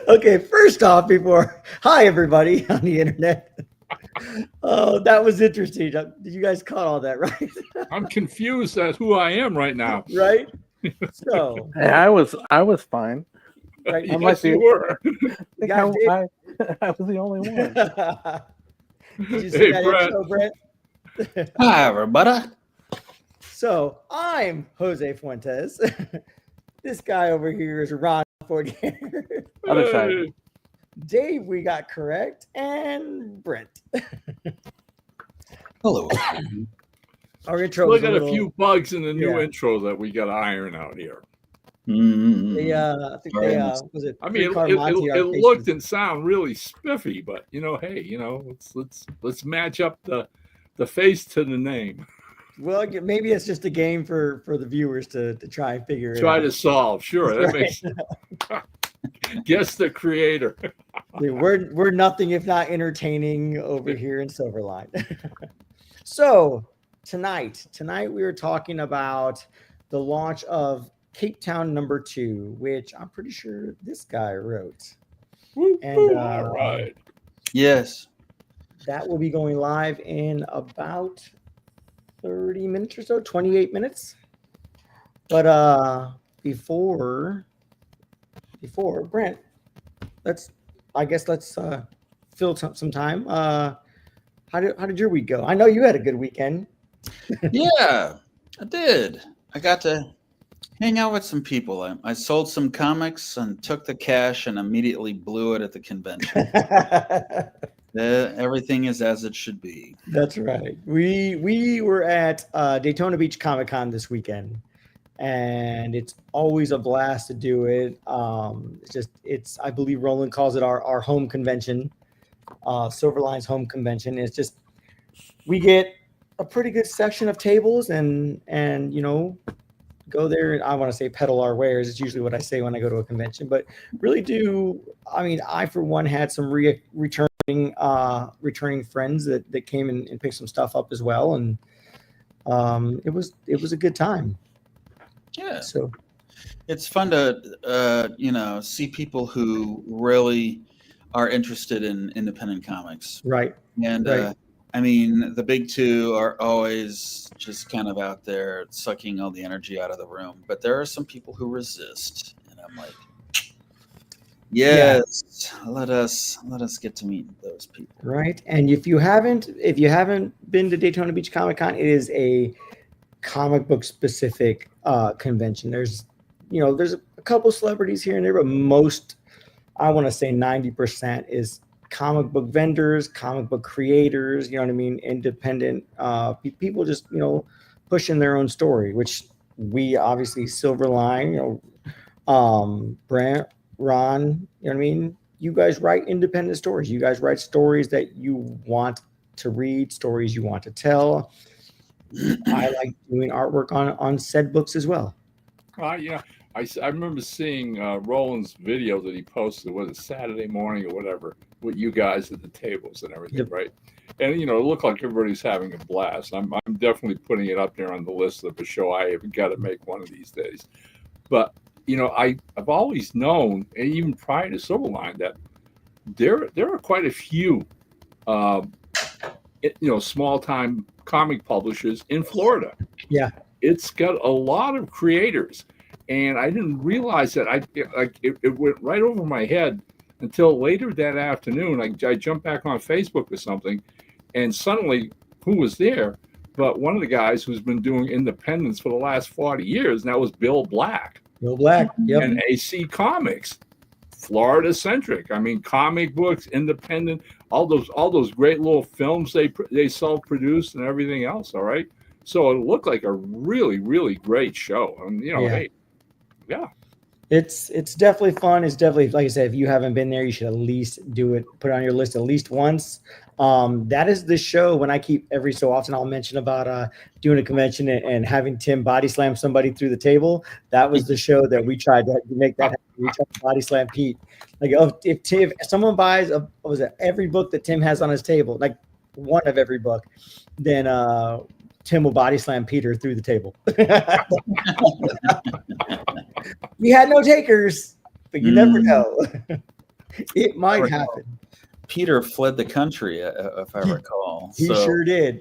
Okay, first off, hi everybody on the internet. Oh, that was interesting. You guys caught all that, right? I'm confused at who I am right now. Right? So, Hey, I was fine. right. I might Yes, be. you were. I think Guys, I was the only one. did you see Hey, that Brett. intro, Brent? Hi, everybody. So, I'm Jose Fuentes. This guy over here is Ron Fortier. Other side. Hey. Dave, we got correct, and Brent. Hello. Our intro Still was got a little, few bugs in the new yeah. intro that we got to iron out here. I think Very they nice. was it I mean, it looked and sound really spiffy, but hey, let's match up the face to the name. well, maybe it's just a game for the viewers to try and figure it Try out. to solve. Sure, that makes. Guess the creator. We're nothing if not entertaining over here in Silverline. So tonight we were talking about the launch of Capetown #2, which I'm pretty sure this guy wrote. And All right. Yes. that will be going live in about 30 minutes or so, 28 minutes. But before Brent, let's fill some time. How did your week go? I know you had a good weekend. Yeah, I did. I got to hang out with some people. I sold some comics and took the cash and immediately blew it at the convention. Everything is as it should be. That's right. We were at Daytona Beach Comic Con this weekend, and it's always a blast to do it. It's I believe Roland calls it our home convention, Silverline's home convention. It's just we get a pretty good section of tables and go there and I want to say peddle our wares. It's usually what I say when I go to a convention, but really do. I mean, I for one had some returning friends that came and picked some stuff up as well, and it was a good time. Yeah. So It's fun to see people who really are interested in independent comics. right. And Right. I mean, the big two are always just kind of out there sucking all the energy out of the room. But there are some people who resist, and I'm like, yes, let us get to meet those people. Right. And if you haven't been to Daytona Beach Comic Con, it is a comic book specific convention. There's a couple celebrities here and there, but most, I want to say 90% is comic book vendors, comic book creators, you know what I mean? Independent people just, pushing their own story, which we obviously Silverline, Brent, Ron, you know what I mean? You guys write independent stories. You guys write stories that you want to read, stories you want to tell. I like doing artwork on said books as well. Yeah. I remember seeing Roland's video that he posted, was it Saturday morning or whatever, with you guys at the tables and everything, Yep. right? And it looked like everybody's having a blast. I'm definitely putting it up there on the list of a show I have got to make one of these days. But I've always known, and even prior to Silverline, that there are quite a few small time comic publishers in Florida. Yeah. It's got a lot of creators. And I didn't realize that. It went right over my head until later that afternoon. I jumped back on Facebook or something, and suddenly, who was there? But one of the guys who's been doing independents for the last 40 years, and that was Bill Black. Bill Black, yep. And AC Comics, Florida centric. I mean, comic books, independent, all those great little films they self-produced and everything else. All right, so it looked like a really, really great show. And hey. Yeah, it's definitely fun. It's definitely, like I said, if you haven't been there, you should at least do it. Put it on your list at least once. That is the show when I keep every so often I'll mention about doing a convention and having Tim body slam somebody through the table. That was the show that we tried to make that happen. We tried to body slam Pete. Like, if someone buys every book that Tim has on his table, like one of every book, then Tim will body slam Peter through the table. We had no takers. but you never Mm. know. It might Never know. happen. Peter fled the country, if I recall. He So sure did.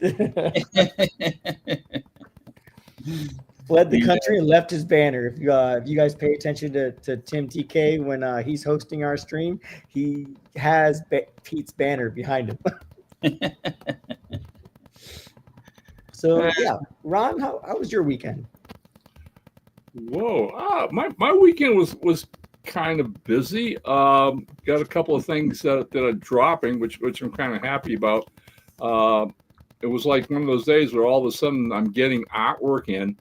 Fled the Yeah. country and left his banner. If you guys pay attention to Tim TK when he's hosting our stream, he has Pete's banner behind him. So yeah, Ron, how was your weekend? Whoa! My weekend was kind of busy. Got a couple of things that are dropping, which I'm kind of happy about. It was like one of those days where all of a sudden I'm getting artwork in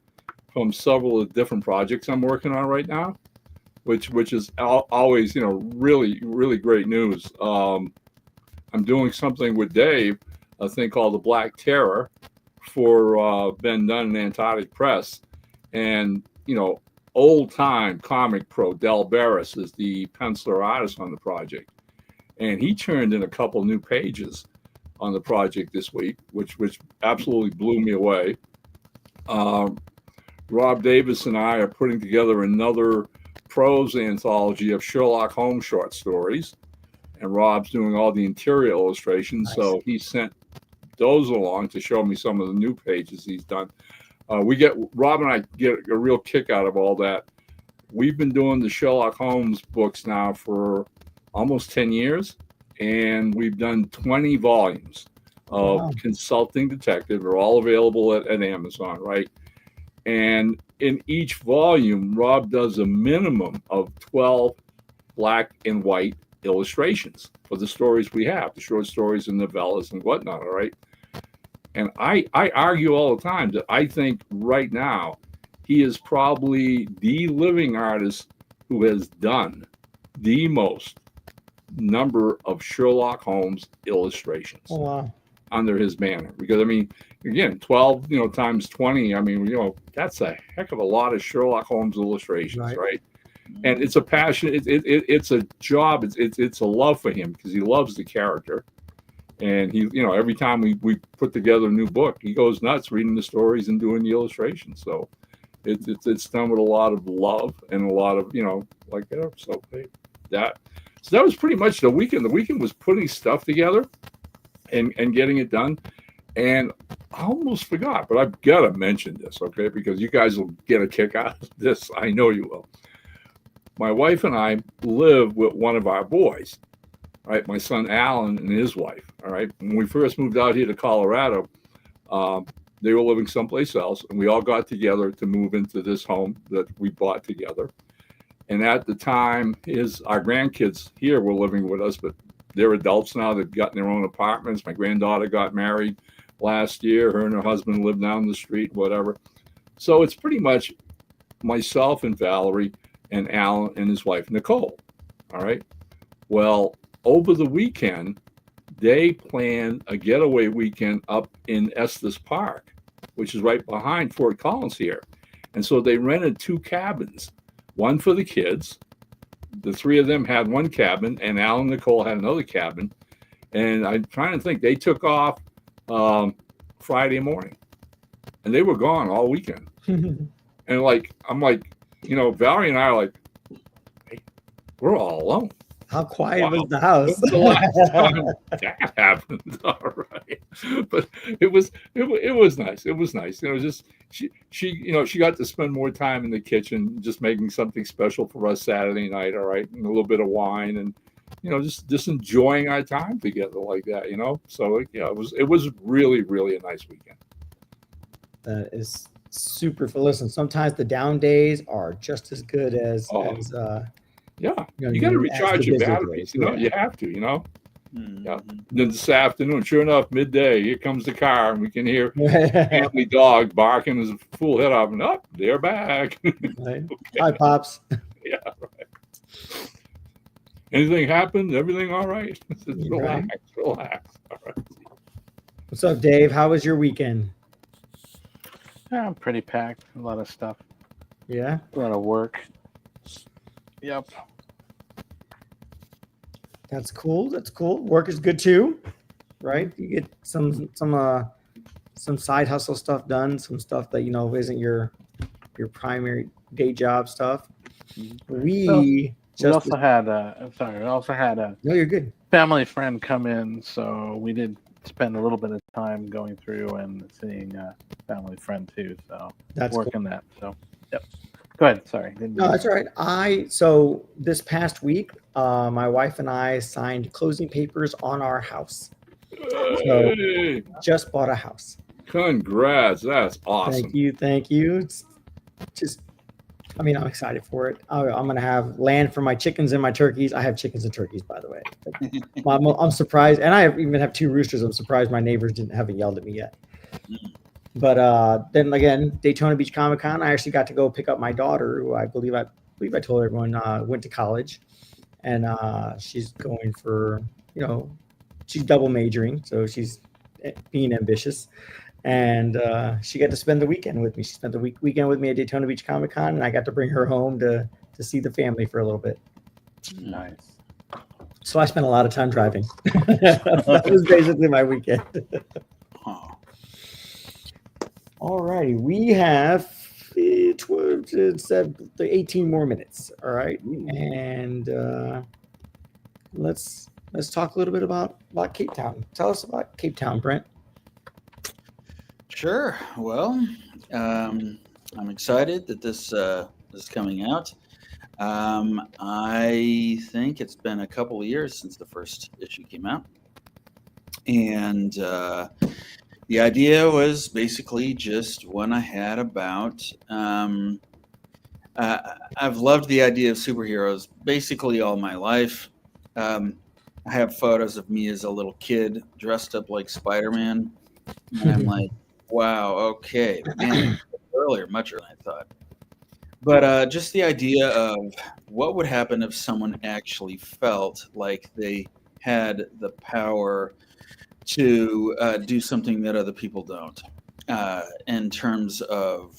from several of the different projects I'm working on right now, which is always really great news. I'm doing something with Dave, a thing called the Black Terror, for Ben Dunn and Antarctic Press, and old time comic pro Del Barris is the penciler artist on the project, and he turned in a couple new pages on the project this week, which absolutely blew me away. Rob Davis and I are putting together another prose anthology of Sherlock Holmes short stories, and Rob's doing all the interior illustrations. Nice. So he sent those along to show me some of the new pages he's done. Rob and I get a real kick out of all that. We've been doing the Sherlock Holmes books now for almost 10 years, and we've done 20 volumes of Consulting Detective. They're all available at Amazon, right? And in each volume, Rob does a minimum of 12 black and white illustrations for the stories we have, the short stories and novellas and whatnot, all right? And I argue all the time that I think right now he is probably the living artist who has done the most number of Sherlock Holmes illustrations under his banner. Because, I mean, again, 12, times 20, I mean, that's a heck of a lot of Sherlock Holmes illustrations, right? And it's a passion. It's a job. It's a love for him because he loves the character. And he, every time we put together a new book, he goes nuts reading the stories and doing the illustrations. So it's done with a lot of love and a lot of, so that was pretty much the weekend. The weekend was putting stuff together and getting it done. And I almost forgot, but I've got to mention this, okay? Because you guys will get a kick out of this. I know you will. My wife and I live with one of our boys. Right, my son Alan and his wife. All right, when we first moved out here to Colorado, they were living someplace else, and we all got together to move into this home that we bought together. And at the time, our grandkids here were living with us, but they're adults now. They've gotten their own apartments. My granddaughter got married last year. Her and her husband live down the street, whatever. So it's pretty much myself and Valerie and Alan and his wife Nicole. All right. Well, over the weekend, they planned a getaway weekend up in Estes Park, which is right behind Fort Collins here. And so they rented 2 cabins, one for the kids. The 3 of them had one cabin, and Al and Nicole had another cabin. And I'm trying to think, they took off Friday morning, and they were gone all weekend. And I'm like, Valerie and I are like, hey, we're all alone. How quiet was the house? The last time that happened, all right. But it was nice. It was nice. Just she got to spend more time in the kitchen, just making something special for us Saturday night, all right, and a little bit of wine, and just enjoying our time together like that, So it was really a nice weekend. That is super full. Listen, sometimes the down days are just as good as yeah, you got to recharge your batteries. You have to. Mm-hmm. Yeah. Then this afternoon, sure enough, midday, here comes the car, and we can hear family dog barking his full head off, and they're back. Right. Okay. Hi, Pops. Yeah, right. Anything happened? Everything all right? Relax. All right. What's up, Dave? How was your weekend? I'm pretty packed. A lot of stuff. Yeah. A lot of work. Yep. That's cool. Work is good too, right? You get some side hustle stuff done, some stuff that isn't your primary day job stuff. We We also had a No, you're good. family friend come in, so we did spend a little bit of time going through and seeing a family friend too. So That's cool. working that. So yep. Go ahead. Sorry. No, that's all right. So this past week, my wife and I signed closing papers on our house. So Hey, just bought a house. congrats. That's awesome. Thank you. It's just, I mean, I'm excited for it. I'm gonna have land for my chickens and my turkeys. I have chickens and turkeys, by the way. I'm surprised, and I even have 2 roosters. I'm surprised my neighbors haven't yelled at me yet. But then again, Daytona Beach Comic Con, I actually got to go pick up my daughter, who I believe I told everyone went to college, and she's going for, she's double majoring, so she's being ambitious, and she got to spend the weekend with me. She spent the weekend with me at Daytona Beach Comic Con, and I got to bring her home to see the family for a little bit. Nice. So I spent a lot of time driving. That was basically my weekend. All righty, we have 18 more minutes. All right, and let's talk a little bit about Capetown. Tell us about Capetown, Brent. Sure. Well, I'm excited that this is coming out. I think it's been a couple of years since the first issue came out, and the idea was basically just one I had about. I've loved the idea of superheroes basically all my life. I have photos of me as a little kid dressed up like Spider-Man, and I'm like, wow, okay, man, much earlier than I thought. But just the idea of what would happen if someone actually felt like they had the power to do something that other people don't, in terms of,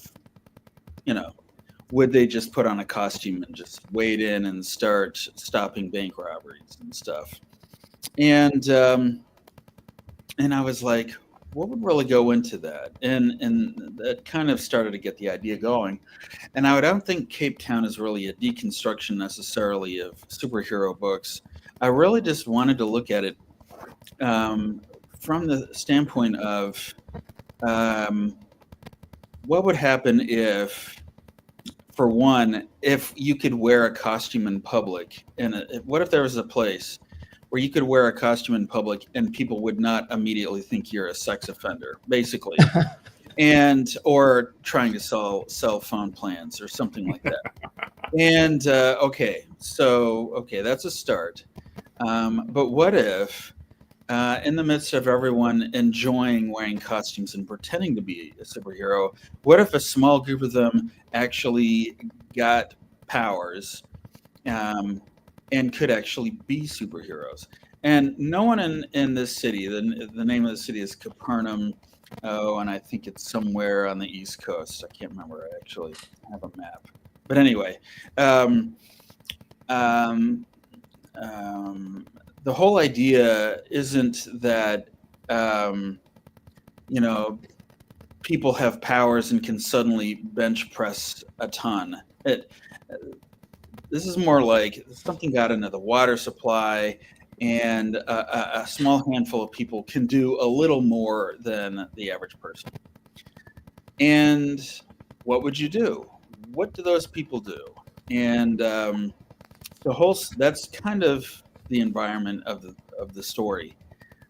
would they just put on a costume and just wade in and start stopping bank robberies and stuff? And I was like, what would really go into that? And that kind of started to get the idea going. And I don't think Capetown is really a deconstruction necessarily of superhero books. I really just wanted to look at it from the standpoint of what would happen if, for one, if you could wear a costume in public, and what if there was a place where you could wear a costume in public and people would not immediately think you're a sex offender, basically, or trying to sell phone plans or something like that. And okay, that's a start. But what if, in the midst of everyone enjoying wearing costumes and pretending to be a superhero, what if a small group of them actually got powers and could actually be superheroes? And no one in this city, the name of the city is Capernaum. Oh, and I think it's somewhere on the East Coast. I can't remember. I actually have a map. But anyway, the whole idea isn't that, people have powers and can suddenly bench press a ton. This is more like something got into the water supply, and a small handful of people can do a little more than the average person. And what would you do? What do those people do? And that's kind of the environment of the story.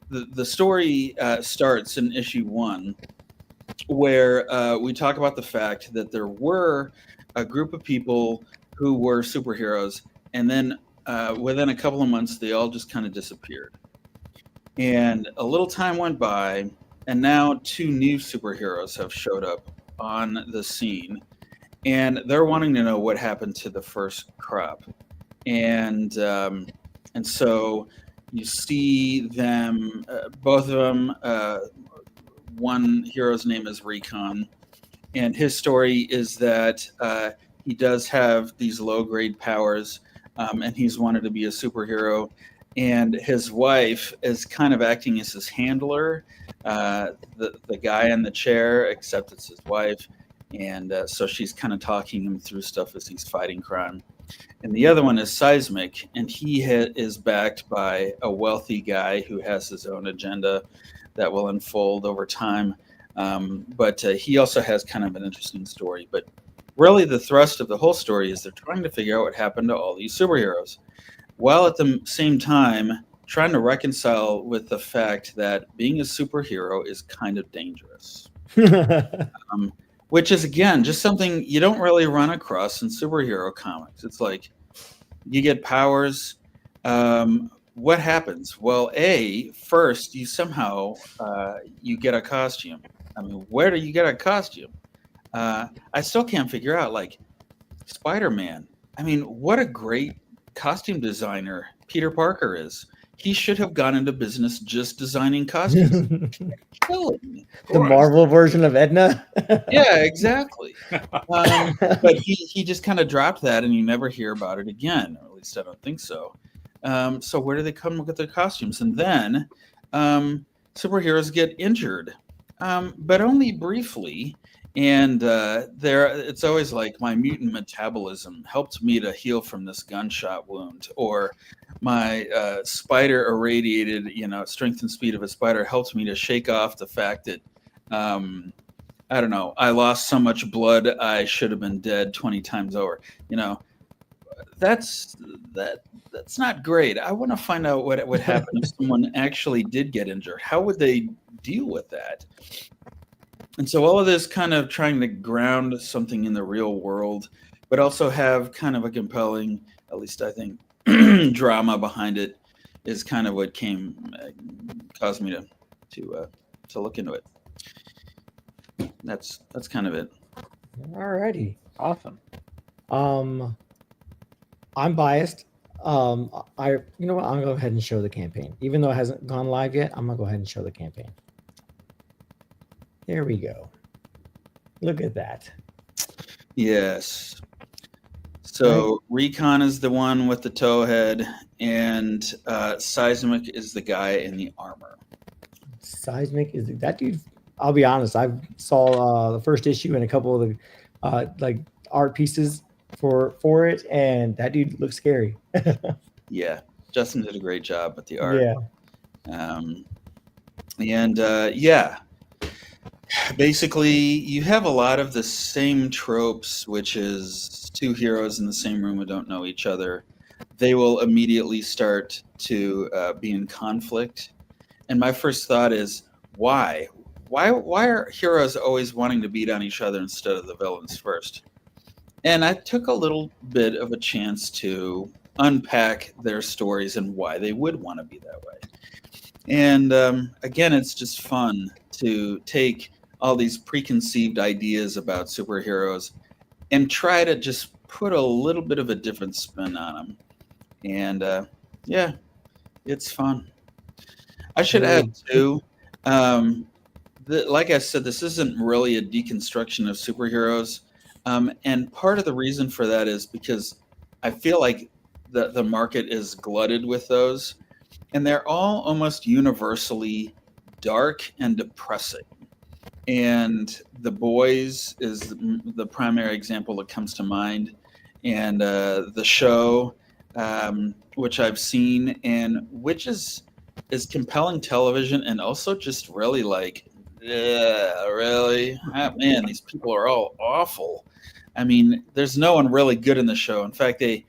The story starts in issue 1, where we talk about the fact that there were a group of people who were superheroes, and then within a couple of months, they all just kind of disappeared. And a little time went by, and now 2 new superheroes have showed up on the scene, and they're wanting to know what happened to the first crop. And so you see them, both of them. One hero's name is Recon, and his story is that he does have these low-grade powers, and he's wanted to be a superhero. And his wife is kind of acting as his handler, the guy in the chair, except it's his wife. And so she's kind of talking him through stuff as he's fighting crime. and the other one is Seismic, and he is backed by a wealthy guy who has his own agenda that will unfold over time. But he also has kind of an interesting story. But really, the thrust of the whole story is they're trying to figure out what happened to all these superheroes, while at the same time trying to reconcile with the fact that being a superhero is kind of dangerous. Which is, again, just something you don't really run across in superhero comics. It's like you get powers. What happens? Well, first you somehow you get a costume. I mean, where do you get a costume? I still can't figure out. Like Spider-Man. I mean, what a great costume designer Peter Parker is. He should have gone into business just designing costumes. Killing me. The Marvel version of Edna. Yeah, exactly. But he just kind of dropped that, and you never hear about it again. Or at least I don't think so. So where do they come with their costumes? And then superheroes get injured, but only briefly. And it's always like my mutant metabolism helped me to heal from this gunshot wound, or my spider irradiated, strength and speed of a spider helped me to shake off the fact that I don't know, I lost so much blood I should have been dead 20 times over. That's not great. I want to find out what would happen if someone actually did get injured. How would they deal with that? And so all of this kind of trying to ground something in the real world, but also have kind of a compelling, at least I think, drama behind it, is kind of what caused me to look into it. That's kind of it. Alrighty. Awesome. I'm biased. You know what? I'm gonna go ahead and show the campaign, even though it hasn't gone live yet. I'm gonna go ahead and show the campaign. There we go. Look at that. Yes. So Recon is the one with the towhead, and Seismic is the guy in the armor. Seismic is that dude. I'll be honest. I saw the first issue and a couple of the art pieces for it, and that dude looks scary. Yeah, Justin did a great job with the art. Yeah. Basically, you have a lot of the same tropes, which is two heroes in the same room who don't know each other. They will immediately start to be in conflict. And my first thought is, why? Why are heroes always wanting to beat on each other instead of the villains first? And I took a little bit of a chance to unpack their stories and why they would want to be that way. And again, it's just fun to take all these preconceived ideas about superheroes and try to just put a little bit of a different spin on them. And it's fun. I should add too, like I said, this isn't really a deconstruction of superheroes. And part of the reason for that is because I feel like the market is glutted with those, and they're all almost universally dark and depressing. And The Boys is the primary example that comes to mind, and the show, which I've seen, and which is compelling television, and also just really like, really, man, these people are all awful. I mean, there's no one really good in the show. In fact, they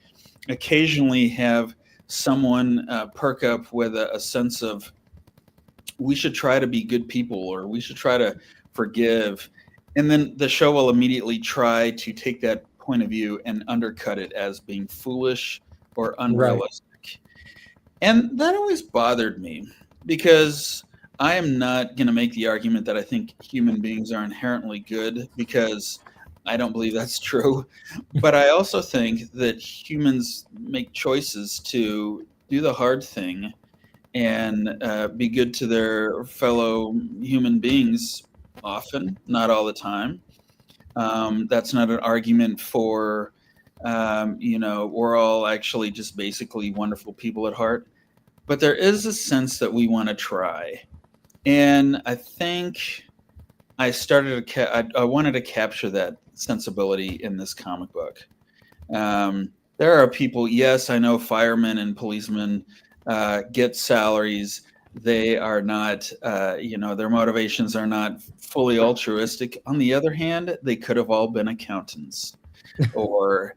occasionally have someone perk up with a sense of, we should try to be good people, or we should try to forgive. And then the show will immediately try to take that point of view and undercut it as being foolish or unrealistic. Right. And that always bothered me, because I am not going to make the argument that I think human beings are inherently good, because I don't believe that's true. But I also think that humans make choices to do the hard thing and be good to their fellow human beings often, not all the time. That's not an argument for, we're all actually just basically wonderful people at heart. But there is a sense that we want to try. And I think I I wanted to capture that sensibility in this comic book. there are people. Yes, I know firemen and policemen get salaries. They are not, their motivations are not fully altruistic. On the other hand, they could have all been accountants or,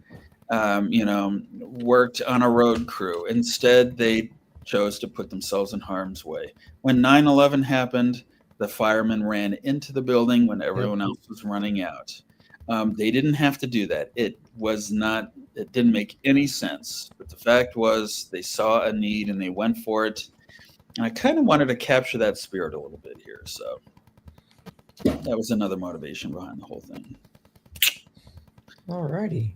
worked on a road crew. Instead, they chose to put themselves in harm's way. When 9/11 happened, the firemen ran into the building when everyone else was running out. They didn't have to do that. It didn't make any sense. But the fact was they saw a need and they went for it. And I kind of wanted to capture that spirit a little bit here. So that was another motivation behind the whole thing. All righty.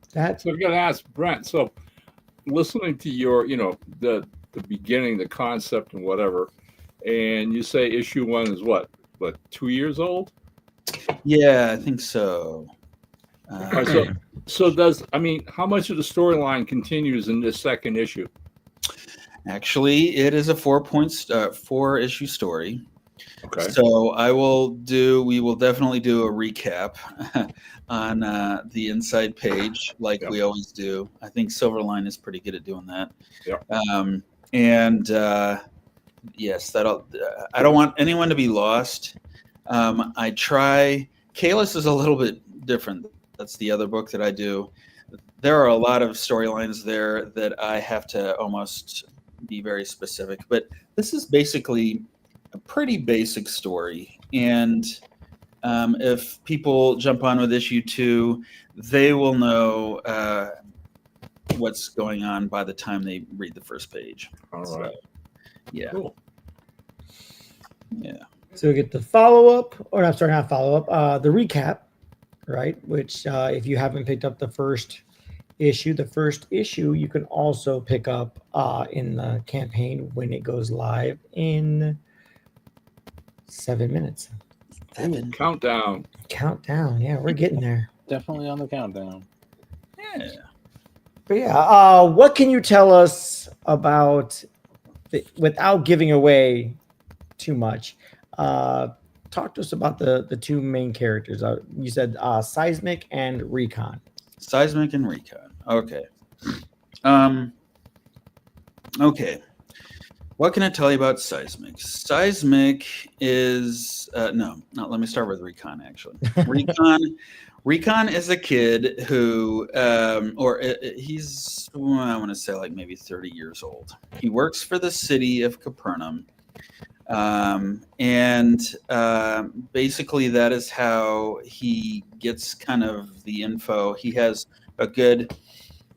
So I'm going to ask Brent. So listening to your, the beginning, the concept and whatever, and you say issue 1 is what 2 years old? Yeah, I think so. So how much of the storyline continues in this second issue? Actually, it is a 4-issue story. Okay. So we will definitely do a recap on the inside page like we always do. I think Silverline is pretty good at doing that. Yeah. Yes, I don't want anyone to be lost. I try. Kalis is a little bit different. That's the other book that I do. There are a lot of storylines there that I have to almost be very specific, but this is basically a pretty basic story. And if people jump on with issue 2, they will know what's going on by the time they read the first page. All right. Yeah. Cool. Yeah. So we get the follow-up, or I'm sorry, not follow-up, the recap, right? Which if you haven't picked up the first issue, you can also pick up in the campaign when it goes live in 7 minutes. Ooh, countdown. Yeah, we're getting there. Definitely on the countdown. Yeah. But yeah, what can you tell us about, without giving away too much, talk to us about the 2 main characters. You said Seismic and Recon. Seismic and Recon. Okay. Okay. What can I tell you about Seismic? Seismic is let me start with Recon, actually. Recon is a kid who he's, I want to say like maybe 30 years old. He works for the city of Capernaum. Basically that is how he gets kind of the info. He has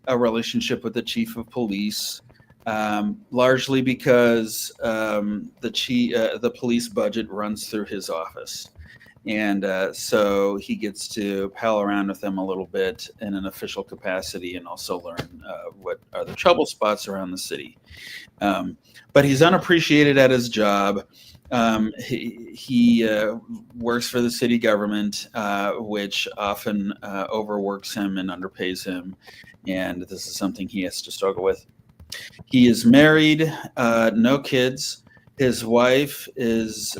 a relationship with the chief of police, largely because the police budget runs through his office. And so he gets to pal around with them a little bit in an official capacity and also learn what are the trouble spots around the city. But he's unappreciated at his job. He works for the city government, which often overworks him and underpays him. And this is something he has to struggle with. He is married, no kids. His wife is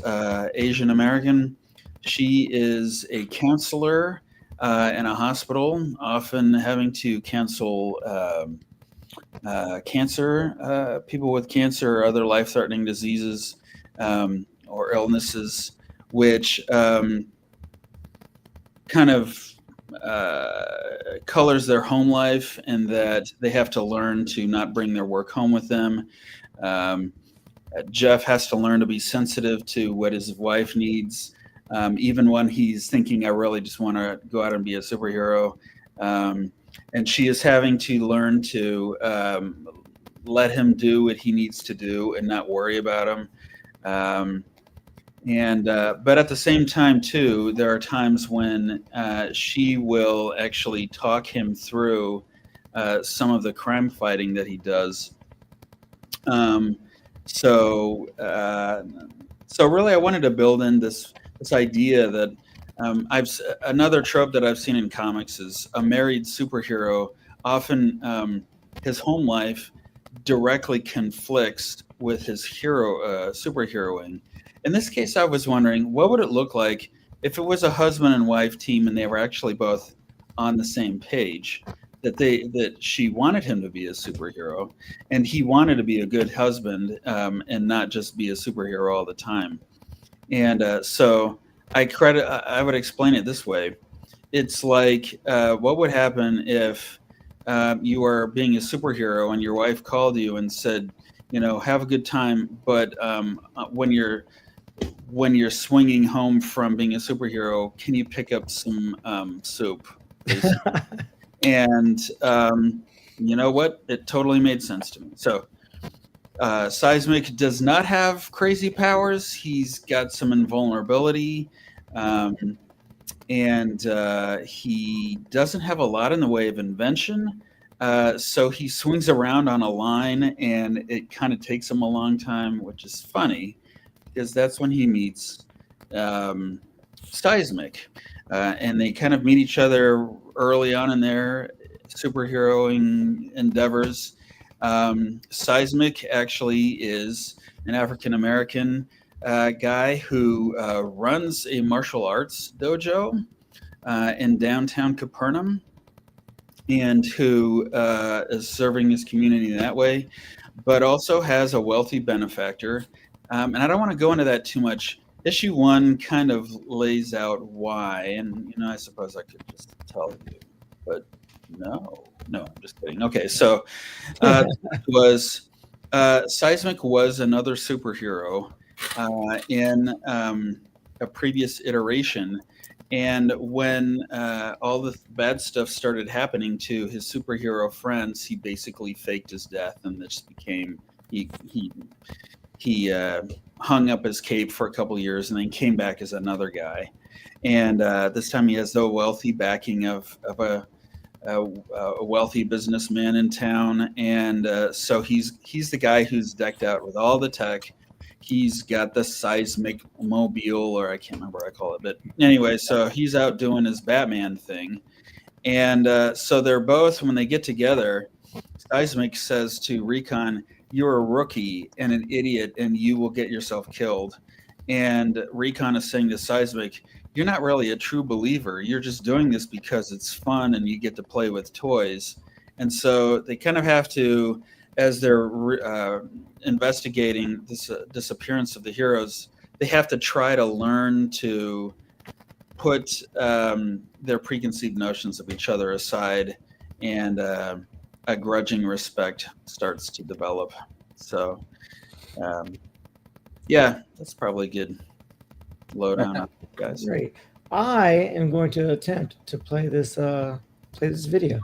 Asian American. She is a counselor in a hospital, often having to counsel people with cancer or other life-threatening diseases or illnesses, which kind of colors their home life, and that they have to learn to not bring their work home with them. Jeff has to learn to be sensitive to what his wife needs, even when he's thinking, I really just want to go out and be a superhero. And she is having to learn to let him do what he needs to do and not worry about him. But at the same time, too, there are times when she will actually talk him through some of the crime fighting that he does. So really, I wanted to build in this idea that another trope that I've seen in comics is a married superhero. Often his home life directly conflicts with his superheroing. In this case, I was wondering, what would it look like if it was a husband and wife team and they were actually both on the same page? that she wanted him to be a superhero, and he wanted to be a good husband, and not just be a superhero all the time. And so I would explain it this way. It's like, what would happen if you are being a superhero and your wife called you and said, have a good time, but when you're swinging home from being a superhero, can you pick up some soup, please? And you know what? It totally made sense to me. So Seismic does not have crazy powers. He's got some invulnerability. And he doesn't have a lot in the way of invention. So he swings around on a line, and it kind of takes him a long time, which is funny because that's when he meets Seismic. And they kind of meet each other early on in their superheroing endeavors. Seismic actually is an African-American guy who runs a martial arts dojo in downtown Capernaum, and who is serving his community in that way, but also has a wealthy benefactor. And I don't want to go into that too much. Issue 1 kind of lays out why, and I suppose I could just tell you, but no, I'm just kidding. Okay, so Seismic was another superhero in a previous iteration, and when all the bad stuff started happening to his superhero friends, he basically faked his death, and this became he hung up his cape for a couple of years and then came back as another guy, and this time he has the wealthy backing of a wealthy businessman in town, and so he's the guy who's decked out with all the tech. He's got the Seismic mobile, or I can't remember what I call it, but anyway, so he's out doing his Batman thing, and so they're both, when they get together, Seismic says to Recon, "You're a rookie and an idiot, and you will get yourself killed." And Recon is saying to Seismic, "You're not really a true believer. You're just doing this because it's fun and you get to play with toys." And so they kind of have to, as they're investigating this disappearance of the heroes, they have to try to learn to put their preconceived notions of each other aside, and a grudging respect starts to develop. So, yeah, that's probably a good lowdown on it, guys. Great. I am going to attempt to play this video.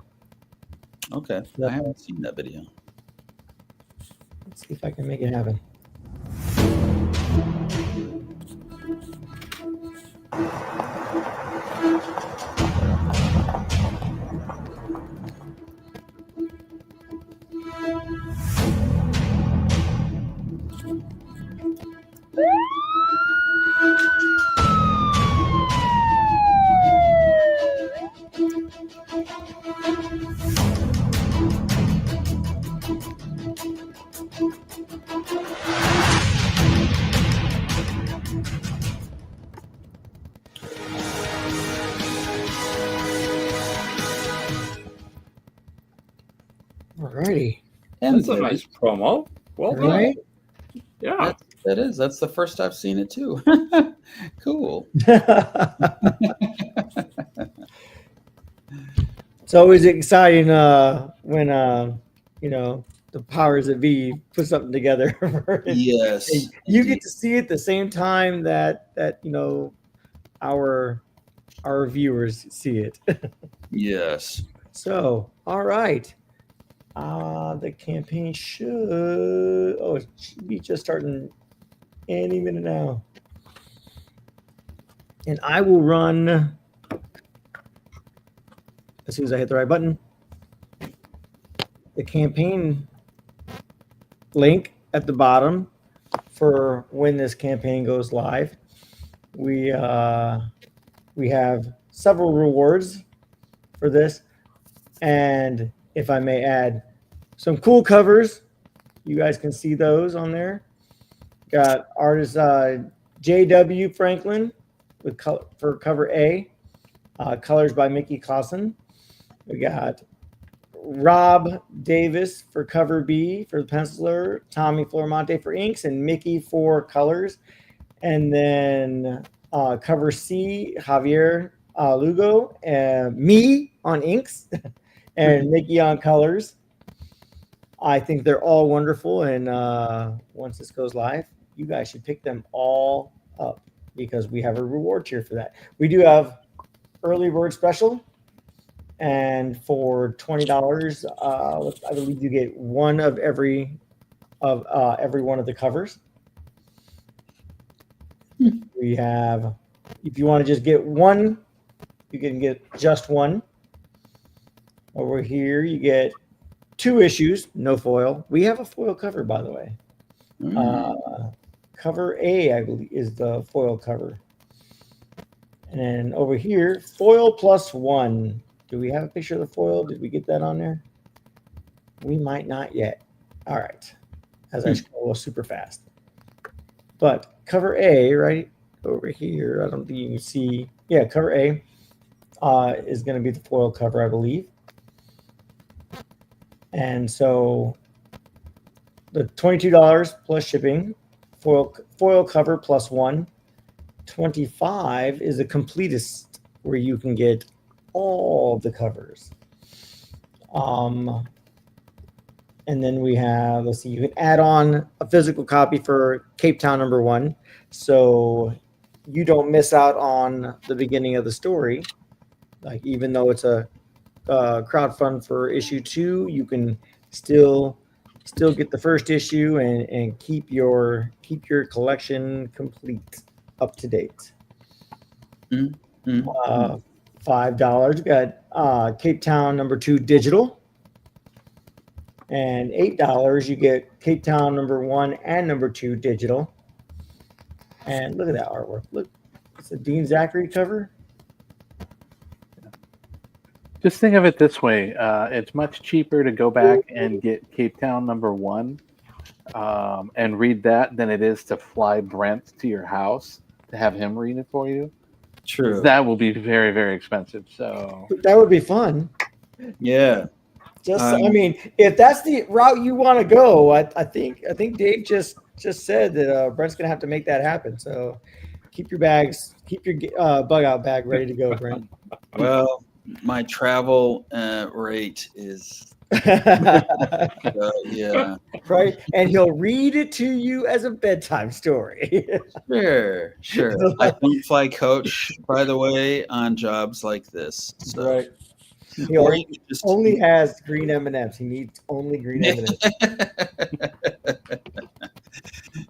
Okay, I haven't seen that video. Let's see if I can make it happen. Alrighty. That's a nice promo. Well done. Right? Yeah. That is. That's the first I've seen it too. Cool. It's always exciting when the powers that be put something together. Yes. You get to see it at the same time that our viewers see it. Yes. So, all right. The campaign it should be just starting any minute now. And I will run as soon as I hit the right button. The campaign link at the bottom for when this campaign goes live. We have several rewards for this, and if I may add, some cool covers. You guys can see those on there. Got artist J.W. Franklin for cover A, colors by Mickey Clausen. We got Rob Davis for cover B for the penciler, Tommy Flormonte for inks, and Mickey for colors. And then cover C, Javier Lugo, and me on inks, and Mickey on colors. I think they're all wonderful, and once this goes live, you guys should pick them all up because we have a reward tier for that. We do have early bird special, and for $20, I believe you get one of every one of the covers. We have, if you want to just get one, you can get just one. Over here, you get 2 issues, no foil. We have a foil cover, by the way. Cover A, I believe, is the foil cover. And then over here, foil plus 1. Do we have a picture of the foil? Did we get that on there? We might not yet. All right. As I scroll super fast. But cover A, right over here, I don't think you can see. Yeah, cover A is going to be the foil cover, I believe. And so the $22 plus shipping, foil cover plus 1. $25 is a completist where you can get all the covers. And then we have, let's see, you can add on a physical copy for Capetown #1. So you don't miss out on the beginning of the story. Like, even though it's a crowdfund for issue 2, you can still get the first issue and keep your collection complete, up to date. $5. We got Capetown #2 digital, and $8 you get Capetown #1 and #2 digital. And look at that artwork. Look, it's a Dean Zachary cover. Just think of it this way: it's much cheaper to go back and get Capetown #1 and read that than it is to fly Brent to your house to have him read it for you. True. That will be very, very expensive. So That would be fun. Yeah. I mean, if that's the route you want to go, I think Dave just said that Brent's gonna have to make that happen. So keep your bug out bag ready to go, Brent. Well, my travel rate is yeah. Right, and he'll read it to you as a bedtime story. Sure. I don't fly coach, by the way, on jobs like this. So. Right. He only has green M&Ms. He needs only green M&Ms.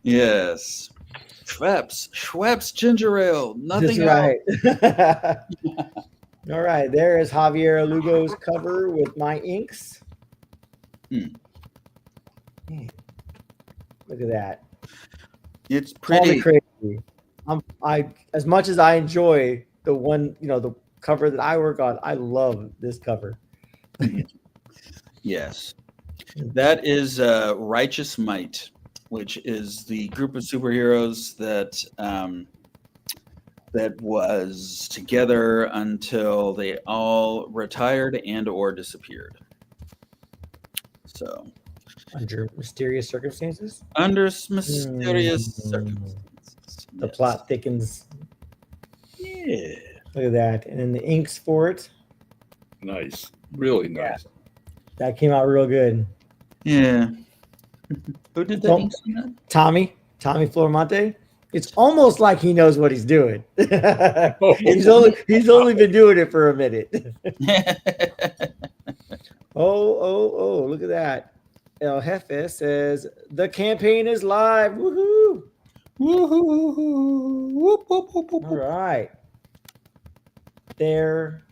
Yes. Schweppes ginger ale. Nothing else. Right. All right. There is Javier Lugo's cover with my inks. Look at that. It's pretty crazy. As much as I enjoy the one, the cover that I work on, I love this cover. Yes. That is Righteous Might, which is the group of superheroes that was together until they all retired and or disappeared. So under mysterious circumstances? Under mysterious circumstances. The plot thickens. Yeah. Look at that. And then the inks for it. Nice. Really nice. Yeah. That came out real good. Yeah. Who did that? Inks on that? Tommy Flormonte. It's almost like he knows what he's doing. He's only been doing it for a minute. Oh, look at that. El Jefe says the campaign is live. Woohoo! Woohoo! Whoop, whoop, whoop, whoop. All right. There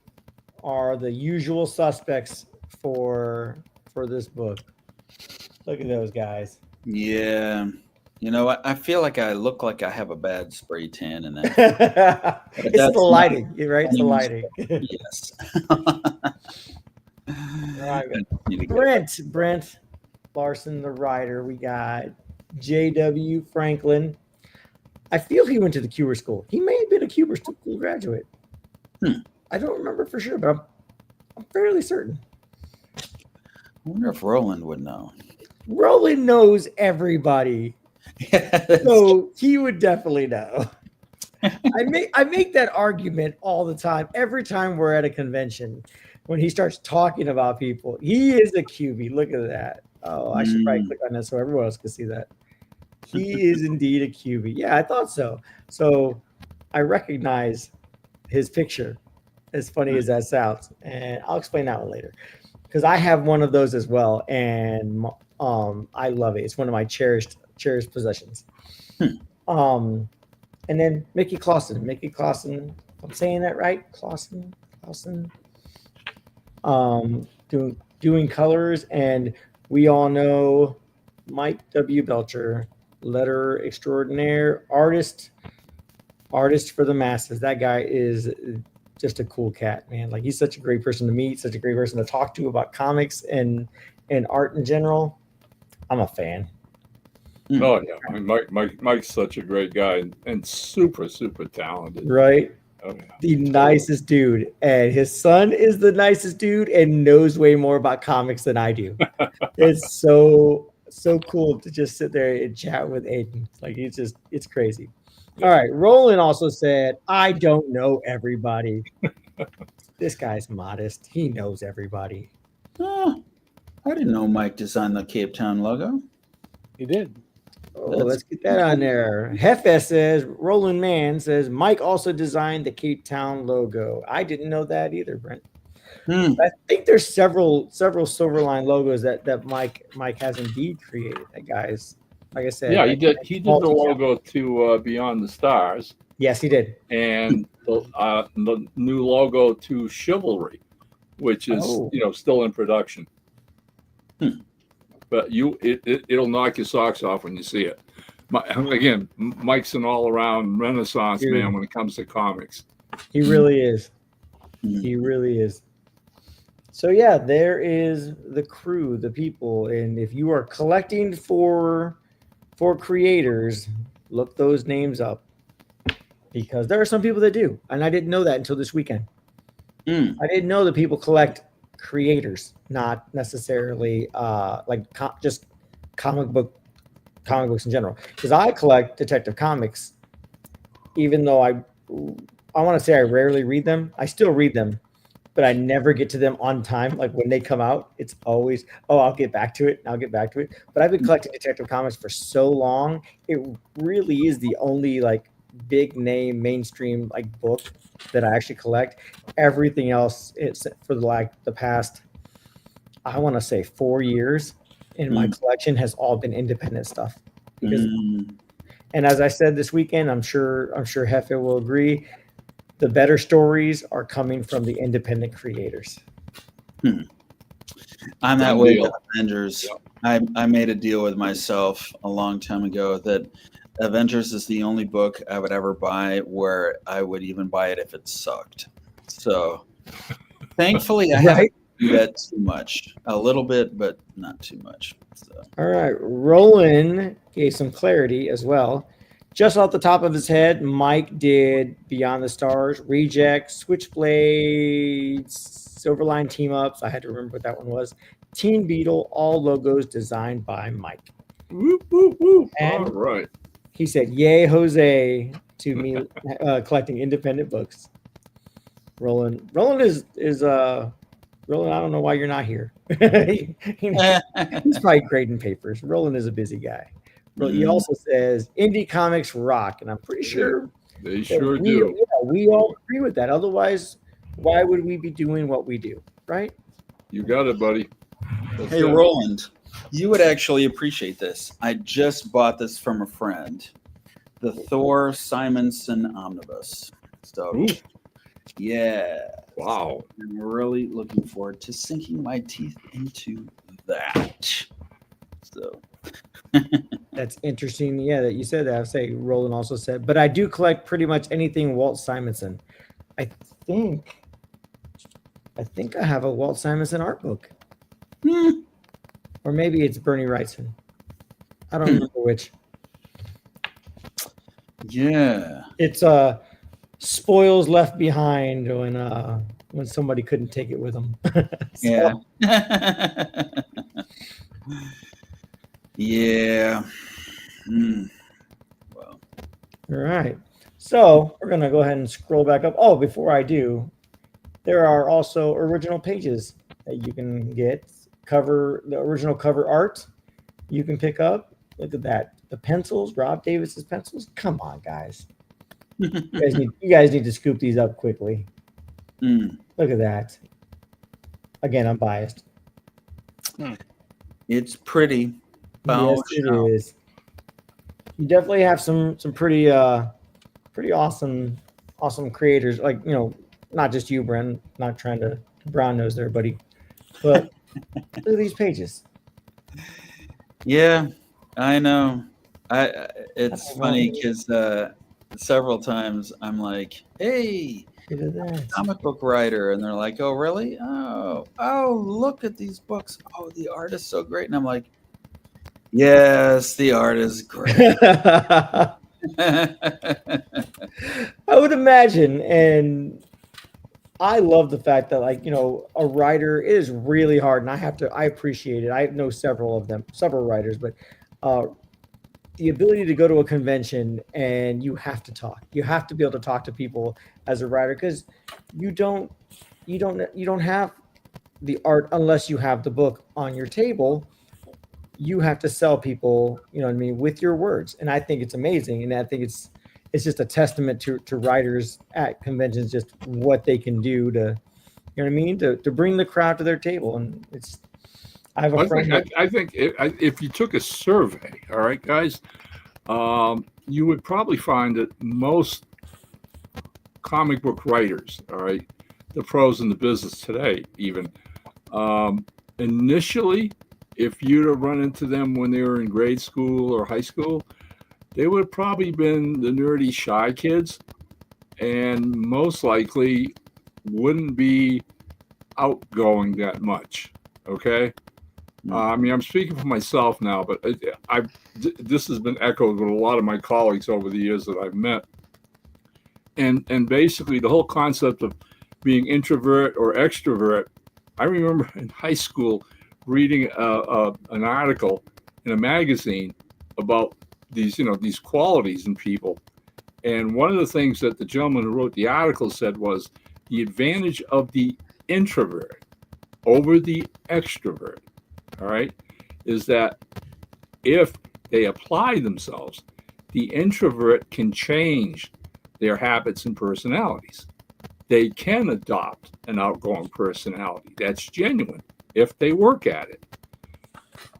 are the usual suspects for this book. Look at those guys. Yeah. You know, I feel like I look like I have a bad spray tan in that. It's the lighting, right? It's the lighting. Yes. All right. Brent Larson, the writer. We got J.W. Franklin. I feel he went to the Cuber School. He may have been a Cuber School graduate. I don't remember for sure, but I'm fairly certain. wonder if Roland would know. Roland knows everybody, so he would definitely know. I make that argument all the time. Every time we're at a convention, when he starts talking about people, he is a QB. Look at that. Oh, I should probably click on that so everyone else can see that. He is indeed a QB. Yeah, I thought so. So I recognize his picture, as funny as that sounds. And I'll explain that one later. Because I have one of those as well. And I love it. It's one of my cherished possessions. And then Mickey Clausen. If I'm saying that right, Clausen. Doing colors, and we all know Mike W. Belcher, letterer extraordinaire, artist for the masses. That guy is just a cool cat, man. Like, he's such a great person to meet, such a great person to talk to about comics and art in general. I'm a fan. Oh yeah, I mean, Mike's such a great guy and super talented. Right? Oh, yeah. The nicest dude, and his son is the nicest dude and knows way more about comics than I do. It's so cool to just sit there and chat with Aiden. Like, it's crazy. All right, Roland also said, "I don't know everybody." This guy's modest. He knows everybody. I didn't know Mike designed the Capetown logo. He did. Oh, let's get that on there. Hefe says, Roland Mann says, Mike also designed the Capetown logo. I didn't know that either, Brent. I think there's several Silverline logos that Mike has indeed created. That guy's, like I said. Yeah, he did the logo to Beyond the Stars. Yes, he did. And the new logo to Chivalry, which is still in production. But it'll knock your socks off when you see it. Again, Mike's an all-around Renaissance man when it comes to comics. He really is. He really is. So yeah, there is the crew, the people, and if you are collecting for creators, look those names up, because there are some people that do, and I didn't know that until this weekend. I didn't know that people collect creators, not necessarily just comic books in general. Because I collect Detective Comics, even though I want to say I rarely read them. I still read them, but I never get to them on time. Like, when they come out, it's always, I'll get back to it. But I've been collecting Detective Comics for so long. It really is the only big name mainstream book that I actually collect. Everything else, it's for the past, I want to say 4 years in my collection has all been independent stuff. And as I said this weekend, I'm sure Hefe will agree, the better stories are coming from the independent creators. I'm that way with Avengers. I made a deal with myself a long time ago that Avengers is the only book I would ever buy where I would even buy it if it sucked. So thankfully I haven't do that too much. A little bit, but not too much. So. All right. Roland gave some clarity as well. Just off the top of his head, Mike did Beyond the Stars, Reject, Switchblade, Silverline Team-Ups. I had to remember what that one was. Teen Beetle, all logos designed by Mike. Whoop, whoop, whoop. And all right. He said, yay, Jose, to me collecting independent books. Roland is Roland, I don't know why you're not here. He's probably grading papers. Roland is a busy guy. But he also says, indie comics rock. And I'm pretty sure they sure do. Yeah, we all agree with that. Otherwise, why would we be doing what we do, right? You got it, buddy. Hey, Roland, you would actually appreciate this. I just bought this from a friend. The Thor Simonson Omnibus. So, yeah. Wow. I'm really looking forward to sinking my teeth into that. So. That's interesting. Yeah, that you said that. I say Roland also said, but I do collect pretty much anything Walt Simonson. I think I have a Walt Simonson art book. Or maybe it's Bernie Wrightson. I don't remember which. Yeah. It's Spoils Left Behind when somebody couldn't take it with them. Yeah. Yeah. Well, All right. So we're gonna go ahead and scroll back up. Oh, before I do, there are also original pages that you can get. The original cover art you can pick up. Look at that. The pencils, Rob Davis's pencils. Come on, guys. You guys need to scoop these up quickly. Look at that. Again, I'm biased. It's pretty. Yes, it is. You definitely have some pretty awesome creators. Like, you know, not just you, Brent. Not trying to brown nose there, buddy. But look at these pages. Yeah, I know. It's funny because several times I'm like, "Hey, comic book writer," and they're like, "Oh, really? Oh, look at these books. Oh, the art is so great." And I'm like, "Yes, the art is great." I would imagine, and I love the fact that, like, you know, a writer is really hard, and I appreciate it. I know several writers, but the ability to go to a convention and you have to talk. You have to be able to talk to people as a writer, because you don't have the art unless you have the book on your table. You have to sell people, you know what I mean, with your words. And I think it's amazing. And I think it's just a testament to writers at conventions, just what they can do to, you know what I mean, to bring the crowd to their table. And I think if you took a survey, all right, guys, you would probably find that most comic book writers, all right, the pros in the business today, even initially, if you'd have run into them when they were in grade school or high school, they would have probably been the nerdy, shy kids, and most likely wouldn't be outgoing that much. Okay. I mean, I'm speaking for myself now, but this has been echoed with a lot of my colleagues over the years that I've met. And basically the whole concept of being introvert or extrovert, I remember in high school reading an article in a magazine about these qualities in people. And one of the things that the gentleman who wrote the article said was the advantage of the introvert over the extrovert, all right, is that if they apply themselves, the introvert can change their habits and personalities. They can adopt an outgoing personality that's genuine if they work at it.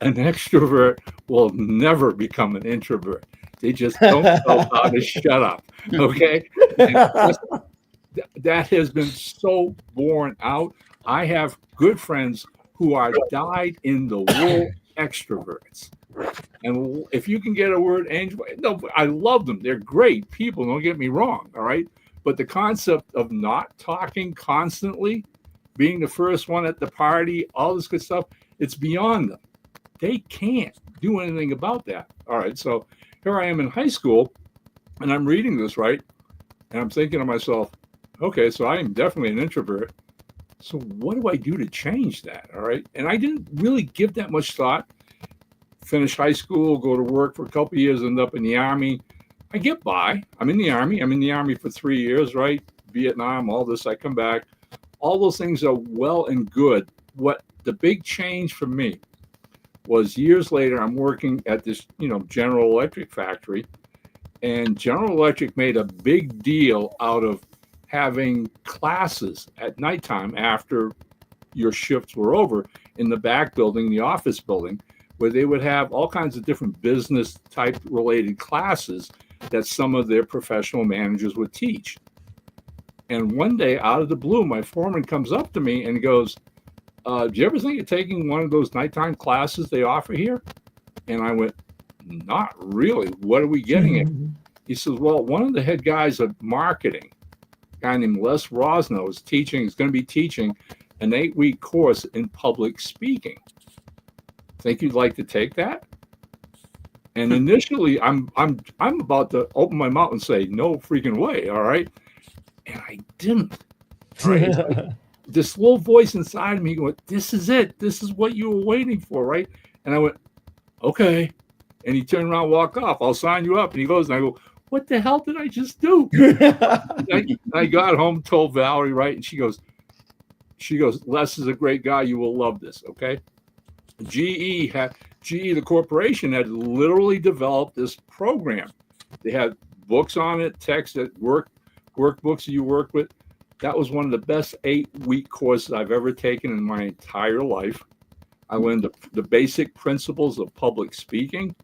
An extrovert will never become an introvert. They just don't know how to shut up. Okay? That has been so borne out. I have good friends who are dyed-in-the-wool extroverts. And if you can get a word, Angel, no, I love them. They're great people. Don't get me wrong. All right. But the concept of not talking constantly, being the first one at the party, all this good stuff, it's beyond them. They can't do anything about that. All right. So here I am in high school and I'm reading this, right? And I'm thinking to myself, okay, so I am definitely an introvert. So what do I do to change that? All right. And I didn't really give that much thought. Finish high school, go to work for a couple of years, end up in the Army. I get by. I'm in the Army. I'm in the Army for 3 years, right? Vietnam, all this. I come back. All those things are well and good. What the big change for me was years later, I'm working at this, General Electric factory. And General Electric made a big deal out of having classes at nighttime after your shifts were over in the back building, the office building, where they would have all kinds of different business type related classes that some of their professional managers would teach. And one day out of the blue, my foreman comes up to me and goes, do you ever think of taking one of those nighttime classes they offer here? And I went, not really. What are we getting at? He says, well, one of the head guys of marketing, a guy named Les Rosno, is going to be teaching an 8-week course in public speaking. Think you'd like to take that? And initially, I'm about to open my mouth and say, no freaking way, all right? And I didn't. Right? Like this little voice inside of me going, this is it. This is what you were waiting for, right? And I went, okay. And he turned around, walked off. I'll sign you up. And he goes, and I go, what the hell did I just do? I got home, told Valerie, right? And she goes, Les is a great guy. You will love this. Okay. GE, the corporation, had literally developed this program. They had books on it, text at workbooks that you work with. That was one of the best 8-week courses I've ever taken in my entire life. I learned the basic principles of public speaking.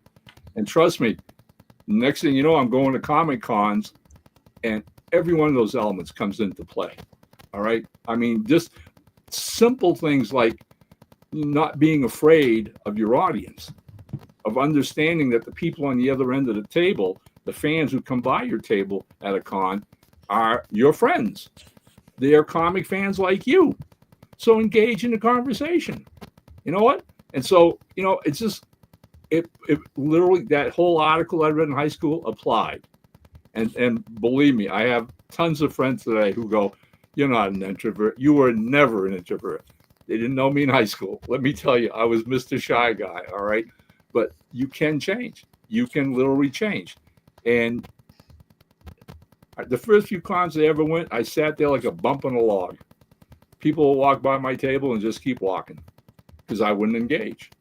And trust me, next thing you know, I'm going to Comic Cons, and every one of those elements comes into play. All right. I mean, just simple things like not being afraid of your audience, of understanding that the people on the other end of the table, the fans who come by your table at a con, are your friends. They are comic fans like you. So engage in the conversation. You know what? And so, it's just, it literally, that whole article I read in high school applied. And believe me, I have tons of friends today who go, you're not an introvert. You were never an introvert. They didn't know me in high school. Let me tell you, I was Mr. Shy Guy, all right? But you can change. You can literally change. And the first few cons I ever went, I sat there like a bump on a log. People will walk by my table and just keep walking because I wouldn't engage.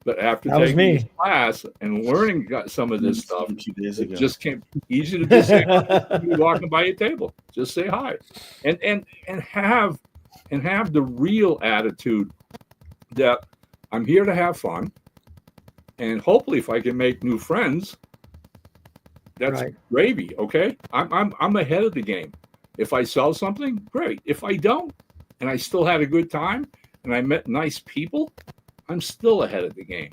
But after taking this class and learning some of this stuff, it just came easy to just say hi. You're walking by your table, just say hi, and have the real attitude that I'm here to have fun, and hopefully, if I can make new friends, that's gravy. Okay, I'm ahead of the game. If I sell something, great. If I don't, and I still had a good time, and I met nice people, I'm still ahead of the game.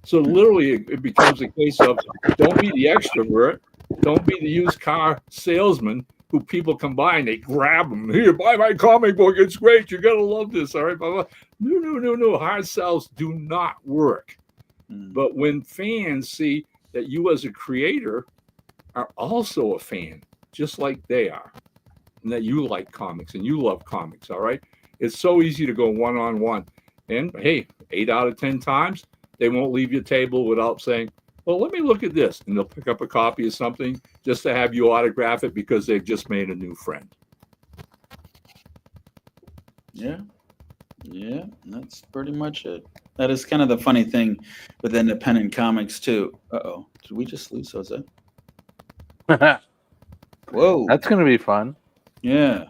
So literally it becomes a case of don't be the extrovert, don't be the used car salesman who people come by and they grab them. Here, buy my comic book. It's great. You're going to love this. All right. Blah, blah. No. Hard sells do not work. But when fans see that you as a creator are also a fan, just like they are, and that you like comics and you love comics. All right. It's so easy to go one-on-one. And hey, 8 out of 10 times, they won't leave your table without saying, well, let me look at this. And they'll pick up a copy of something just to have you autograph it because they've just made a new friend. Yeah, that's pretty much it. That is kind of the funny thing with independent comics, too. Uh-oh, did we just lose Jose? Whoa. That's going to be fun. Yeah.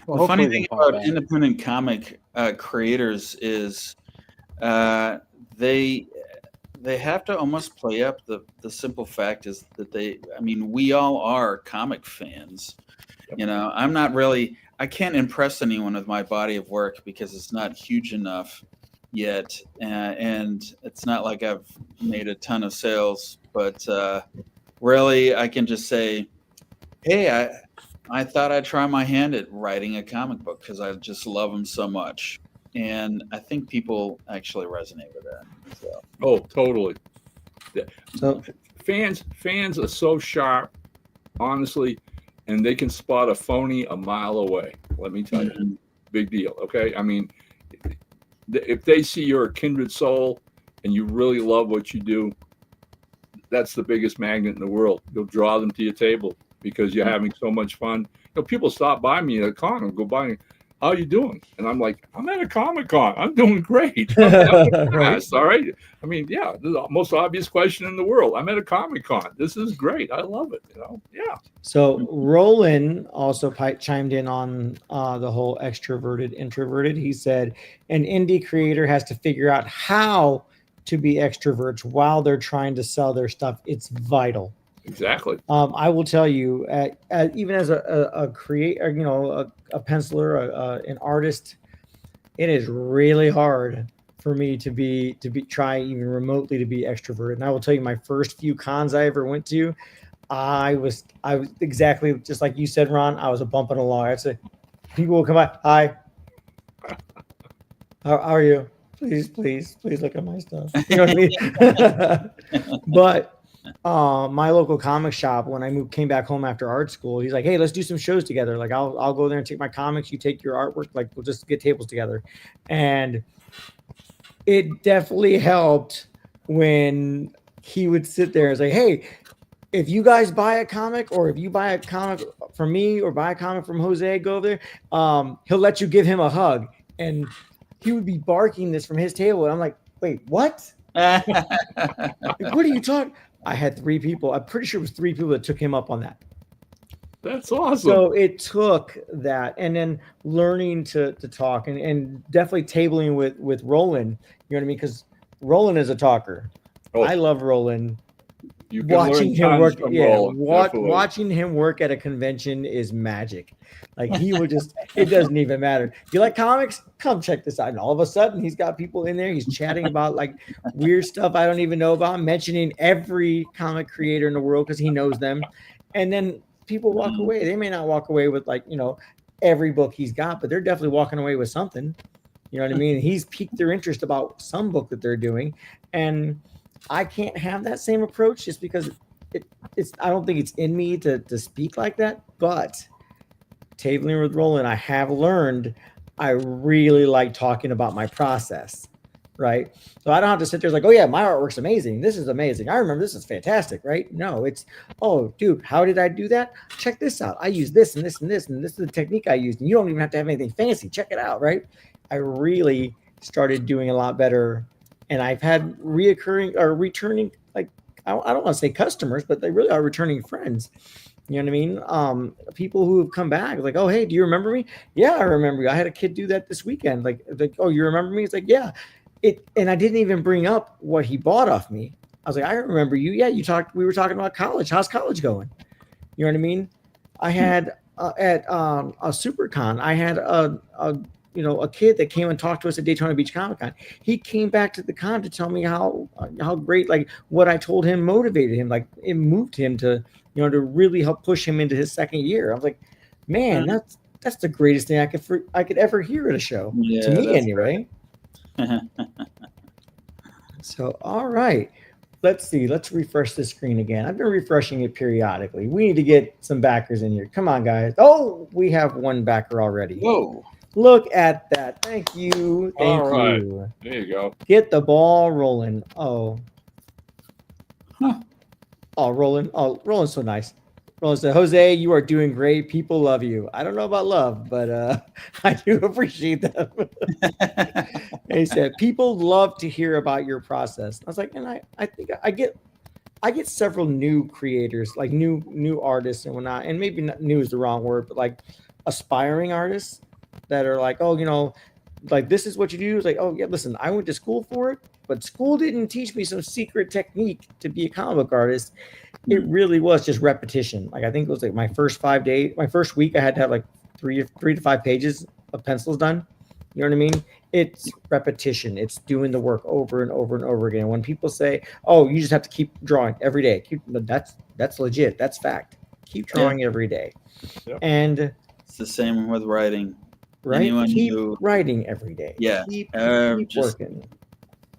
Well, the funny thing about independent comic creators is they have to almost play up the simple fact is that we all are comic fans. Yep. I'm not really, I can't impress anyone with my body of work because it's not huge enough yet. And it's not like I've made a ton of sales, but really I can just say, hey, I thought I'd try my hand at writing a comic book because I just love them so much. And I think people actually resonate with that. So. Oh, totally. So fans are so sharp, honestly, and they can spot a phony a mile away. Let me tell you, big deal. Okay. I mean, if they see you're a kindred soul and you really love what you do, that's the biggest magnet in the world. You'll draw them to your table because you're having so much fun. People stop by me at a con and go by and, how you doing? And I'm like, I'm at a Comic Con. I'm doing great. Right. All right. I mean, yeah, this is the most obvious question in the world. I'm at a Comic Con. This is great. I love it. Yeah. So Roland also chimed in on the whole extroverted, introverted. He said, an indie creator has to figure out how to be extroverts while they're trying to sell their stuff. It's vital. Exactly. I will tell you, even as a creator, a penciler, an artist, it is really hard for me to try even remotely to be extroverted. And I will tell you, my first few cons I ever went to, I was exactly just like you said, Ron. I was a bump on a log. I'd say, people will come by, hi, how are you? Please look at my stuff. You know what I mean? But my local comic shop, when I came back home after art school, he's like, hey, let's do some shows together. Like I'll go there and take my comics. You take your artwork. Like we'll just get tables together. And it definitely helped when he would sit there and say, "Hey, if you guys buy a comic, or if you buy a comic from me, or buy a comic from Jose, go over there. He'll let you give him a hug." And he would be barking this from his table, and I'm like, "Wait, what? Like, what are you talking?" I had 3 people. I'm pretty sure it was 3 people that took him up on that. That's awesome. So it took that, and then learning to talk, and definitely tabling with Roland. You know what I mean? Because Roland is a talker. Oh. I love Roland. You can Watching learn him tons work, from yeah, Roland, definitely. watching him work at a convention is magic. Like, he would just, it doesn't even matter. You like comics? Come check this out. And all of a sudden, he's got people in there. He's chatting about like weird stuff I don't even know about, mentioning every comic creator in the world because he knows them. And then people walk away. They may not walk away with, like, you know, every book he's got, but they're definitely walking away with something. You know what I mean? He's piqued their interest about some book that they're doing. And I can't have that same approach just because it's I don't think it's in me to speak like that. But tabling with Roland, I have learned I really like talking about my process, right? So I don't have to sit there like, "Oh yeah, my artwork's amazing. This is amazing. I remember this is fantastic," right? No, it's, "Oh, dude, how did I do that? Check this out. I use this and this and this, and this is the technique I used. And you don't even have to have anything fancy. Check it out," right? I really started doing a lot better. And I've had reoccurring or returning, like, I don't want to say customers, but they really are returning friends. You know what I mean? People who have come back, like, "Oh, hey, do you remember me?" "Yeah, I remember you. I had a kid do that this weekend." Like, "Oh, you remember me?" It's like, "Yeah." And I didn't even bring up what he bought off me. I was like, "I remember you. Yeah, we were talking about college. How's college going?" You know what I mean? I had at a SuperCon, I had a kid that came and talked to us at Daytona Beach Comic Con. He came back to the con to tell me how great, like, what I told him motivated him, like it moved him to, to really help push him into his second year. I was like, man, that's the greatest thing I could ever hear at a show, to me anyway. So, all right, let's see. Let's refresh the screen again. I've been refreshing it periodically. We need to get some backers in here. Come on, guys. Oh, we have one backer already. Whoa. Look at that. Thank you. Thank right. you. There you go. Get the ball rolling. Oh. Huh. Oh, Roland. Oh, Roland's so nice. Roland said, "Jose, you are doing great. People love you." I don't know about love, but I do appreciate them. And he said, "People love to hear about your process." I was like, and I think I get several new creators, like new artists and whatnot. And maybe not new is the wrong word, but like aspiring artists that are like, "Oh, like, this is what you do." It's like, "Oh yeah, listen, I went to school for it, but school didn't teach me some secret technique to be a comic book artist. It really was just repetition." Like, I think it was like my first 5 days, my first week, I had to have like 3 to 5 pages of pencils done. You know what I mean? It's repetition. It's doing the work over and over and over again. When people say, "Oh, you just have to keep drawing every day," that's legit. That's fact. Keep drawing every day. Yep. And it's the same with writing. Right? Anyone Keep who- writing every day. Yeah. Keep Just- working.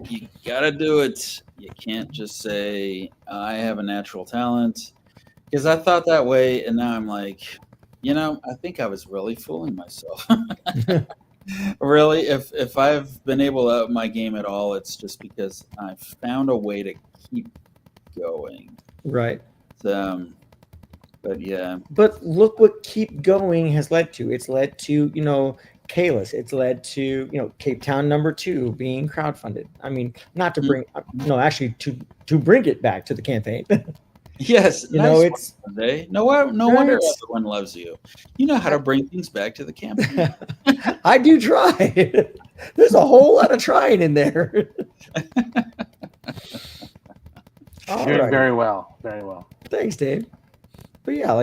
You gotta do it. You can't just say, "I have a natural talent," because I thought that way, and now I'm like, I think I was really fooling myself. Really, if I've been able to up my game at all, it's just because I've found a way to keep going. Right. But yeah. But look what keep going has led to. It's led to, Kalis. It's led to, Capetown #2 being crowdfunded. I mean, not to bring, actually to bring it back to the campaign. Yes, it's Jose. No wonder everyone loves you. You know how to bring things back to the campaign. I do try. There's a whole lot of trying in there. Doing very well. Very well. Thanks, Dave. But yeah,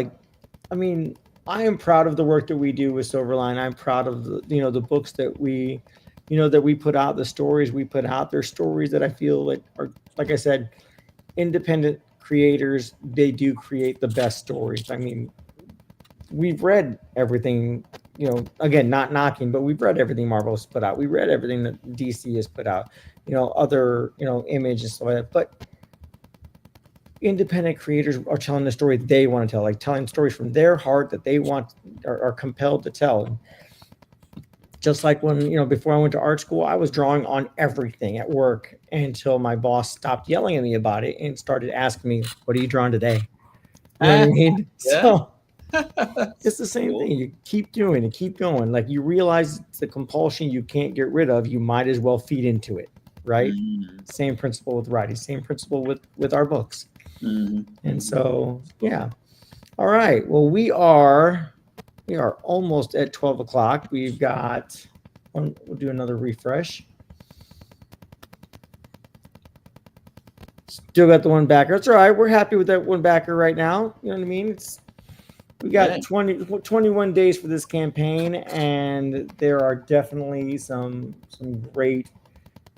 I am proud of the work that we do with Silverline. I'm proud of the books that we put out, the stories we put out. They're stories that I feel like are, like I said, independent creators. They do create the best stories. I mean, we've read everything, again, not knocking, but we've read everything Marvel has put out. We read everything that DC has put out, other, Image and stuff like that. But independent creators are telling the story they want to tell, like telling stories from their heart that they want, are compelled to tell. just like when, before I went to art school, I was drawing on everything at work until my boss stopped yelling at me about it and started asking me, what are you drawing today? You know what I mean? Yeah. So it's the same thing. You keep doing it, keep going. Like, you realize it's a compulsion you can't get rid of. You might as well feed into it, right? Same principle with writing, same principle with our books. And so, yeah. All right. Well, we are almost at 12 o'clock. We've got one. We'll do another refresh. Still got the one backer. That's all right. We're happy with that one backer right now. You know what I mean? We got 21 days for this campaign, and there are definitely some great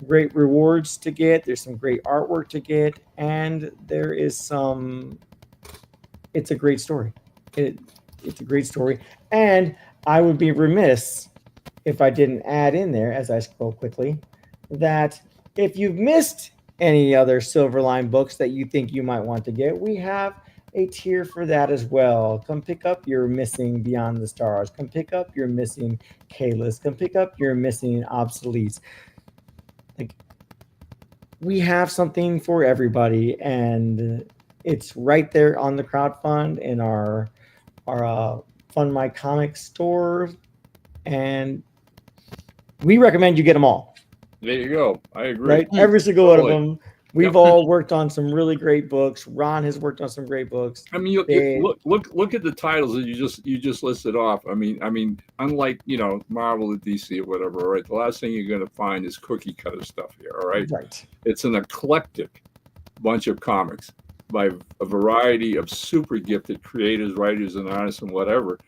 rewards to get. There's some great artwork to get, and there is some. It's a great story. It's a great story, and I would be remiss if I didn't add in there, as I scroll quickly, that if you've missed any other Silverline books that you think you might want to get, we have a tier for that as well. Come pick up your missing Beyond the Stars. Come pick up your missing K-List. Come pick up your missing Obsoletes. Like, we have something for everybody, and it's right there on the crowdfund in our Fund My Comics store, and we recommend you get them all. There you go. I agree. Right, every single one of them. We've all worked on some really great books. Ron has worked on some great books. I mean, look at the titles that you just listed off. I mean, unlike Marvel or DC or whatever, right? The last thing you're going to find is cookie cutter stuff here. All right. Right. It's an eclectic bunch of comics by a variety of super gifted creators, writers, and artists, and whatever,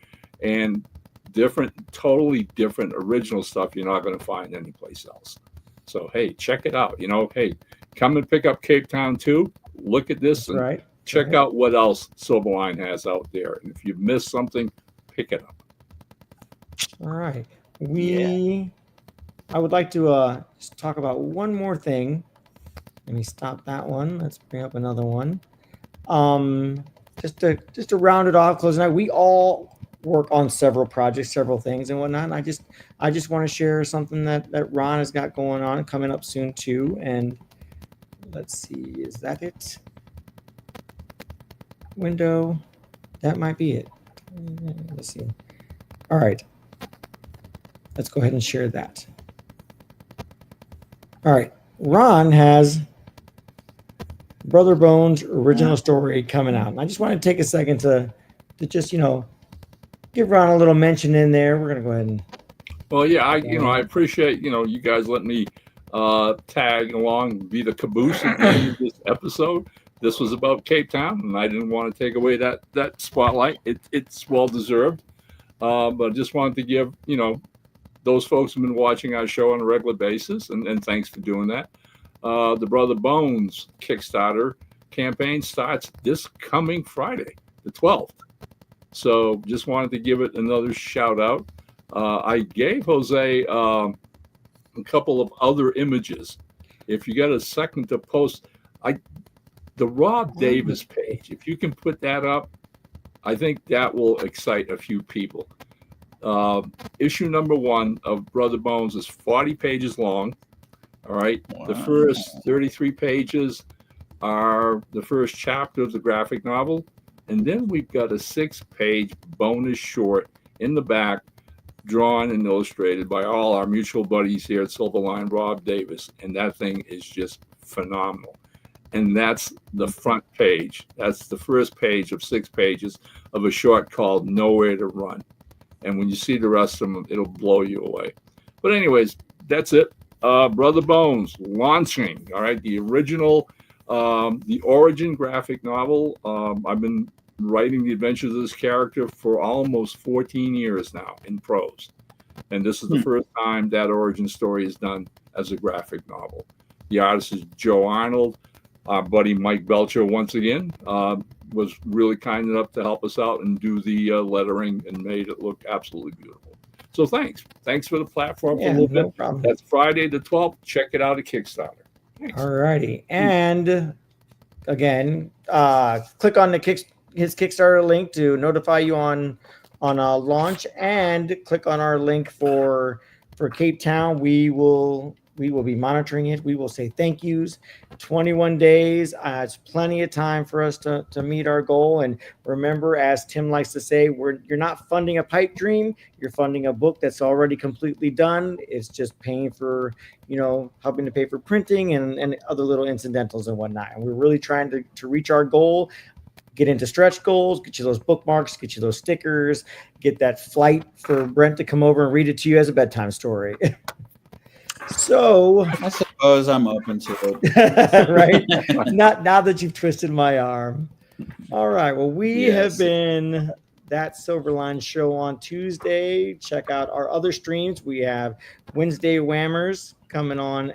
and totally different original stuff you're not going to find anyplace else. So hey, check it out. Hey, come and pick up Capetown too. Look at this and check out what else Silverline has out there. And if you missed something, pick it up. All right. I would like to just talk about one more thing. Let me stop that one. Let's bring up another one. Just to round it off, closing out. We all work on several projects, several things and whatnot. And I just want to share something that Ron has got going on coming up soon too. And let's see, is that it? Window, that might be it. Let's see. All right, let's go ahead and share that. All right, Ron has Brother Bones' original story coming out. And I just want to take a second to just, give Ron a little mention in there. We're going to go ahead and. Well, yeah, I appreciate, you guys letting me tag along, be the caboose in this episode. This was about Capetown, and I didn't want to take away that spotlight. It's well deserved. But I just wanted to give, those folks who've been watching our show on a regular basis, and thanks for doing that. The Brother Bones Kickstarter campaign starts this coming Friday, the 12th. So just wanted to give it another shout out. I gave Jose a couple of other images. If you got a second to post, the Rob Davis page, if you can put that up, I think that will excite a few people. Issue number 1 of Brother Bones is 40 pages long. All right. Wow. The first 33 pages are the first chapter of the graphic novel. And then we've got a 6-page bonus short in the back, drawn and illustrated by all our mutual buddies here at Silverline, Rob Davis. And that thing is just phenomenal. And that's the front page. That's the first page of 6 pages of a short called Nowhere to Run. And when you see the rest of them, it'll blow you away. But anyways, that's it. Brother Bones launching. All right. The original, the origin graphic novel. I've been writing the adventures of this character for almost 14 years now in prose. And this is the first time that origin story is done as a graphic novel. The artist is Joe Arnold. Our buddy Mike Belcher, once again, was really kind enough to help us out and do the lettering and made it look absolutely beautiful. So thanks for the platform for a little bit. Problem. That's Friday the 12th. Check it out at Kickstarter. Thanks. All righty. And again, click on his Kickstarter link to notify you on launch, and click on our link for For Capetown, we will be monitoring it. We will say thank yous. 21 days. It's plenty of time for us to meet our goal. And remember, as Tim likes to say, you're not funding a pipe dream. You're funding a book that's already completely done. It's just paying for, helping to pay for printing and other little incidentals and whatnot. And we're really trying to reach our goal. Get into stretch goals, get you those bookmarks, get you those stickers, get that flight for Brent to come over and read it to you as a bedtime story. So I suppose I'm open to it. Right? Not now that you've twisted my arm. All right. Well, we have been That Silverline Show on Tuesday. Check out our other streams. We have Wednesday Whammers coming on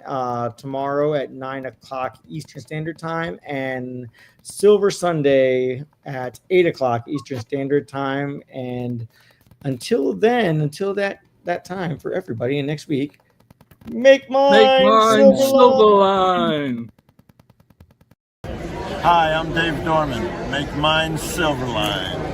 tomorrow at 9:00 Eastern Standard Time, and Silver Sunday at 8:00 Eastern Standard Time. And until that time for everybody, and next week, make mine Silverline. Hi, I'm Dave Dorman. Make mine Silverline.